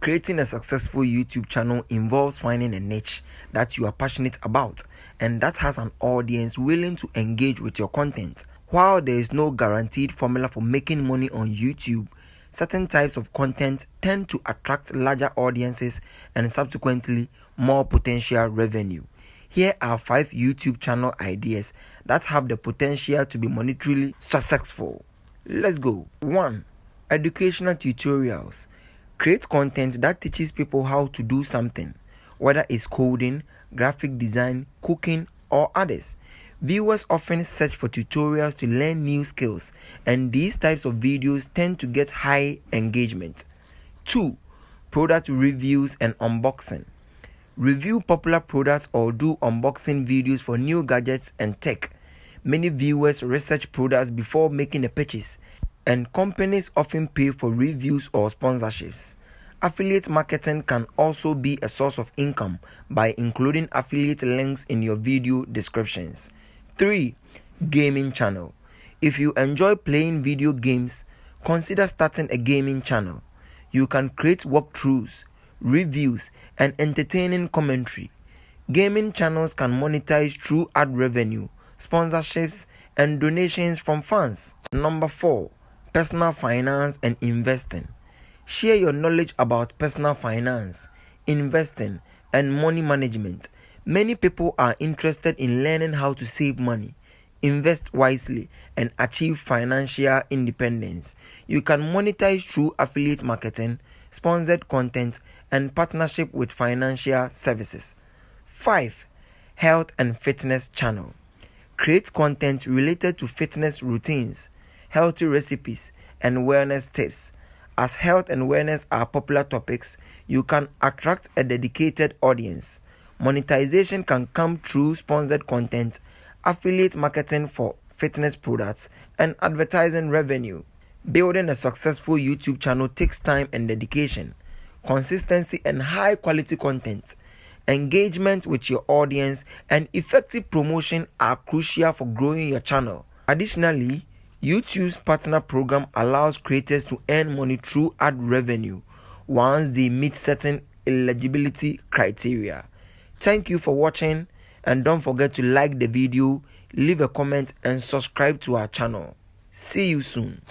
Creating a successful YouTube channel involves finding a niche that you are passionate about and that has an audience willing to engage with your content. While there is no guaranteed formula for making money on YouTube, certain types of content tend to attract larger audiences and subsequently more potential revenue. Here are 5 YouTube channel ideas that have the potential to be monetarily successful. Let's go. 1. Educational tutorials. Create content that teaches people how to do something, whether it's coding, graphic design, cooking, or others. Viewers often search for tutorials to learn new skills, and these types of videos tend to get high engagement. 2. Product reviews and unboxing. Review popular products or do unboxing videos for new gadgets and tech. Many viewers research products before making a purchase, and companies often pay for reviews or sponsorships. Affiliate marketing can also be a source of income by including affiliate links in your video descriptions. 3. Gaming channel. If you enjoy playing video games, consider starting a gaming channel. You can create walkthroughs, reviews, and entertaining commentary. Gaming channels can monetize through ad revenue, sponsorships, and donations from fans. Number 4. Personal finance and investing. Share your knowledge about personal finance, investing, and money management. Many people are interested in learning how to save money, invest wisely, and achieve financial independence. You can monetize through affiliate marketing, sponsored content, and partnership with financial services. 5. Health and fitness channel. Create content related to fitness routines, healthy recipes, and wellness tips. As health and wellness are popular topics, you can attract a dedicated audience. Monetization can come through sponsored content, affiliate marketing for fitness products, and advertising revenue. Building a successful YouTube channel takes time and dedication, consistency, and high quality content. Engagement with your audience and effective promotion are crucial for growing your channel. Additionally, YouTube's partner program allows creators to earn money through ad revenue once they meet certain eligibility criteria. Thank you for watching, and don't forget to like the video, leave a comment, and subscribe to our channel. See you soon.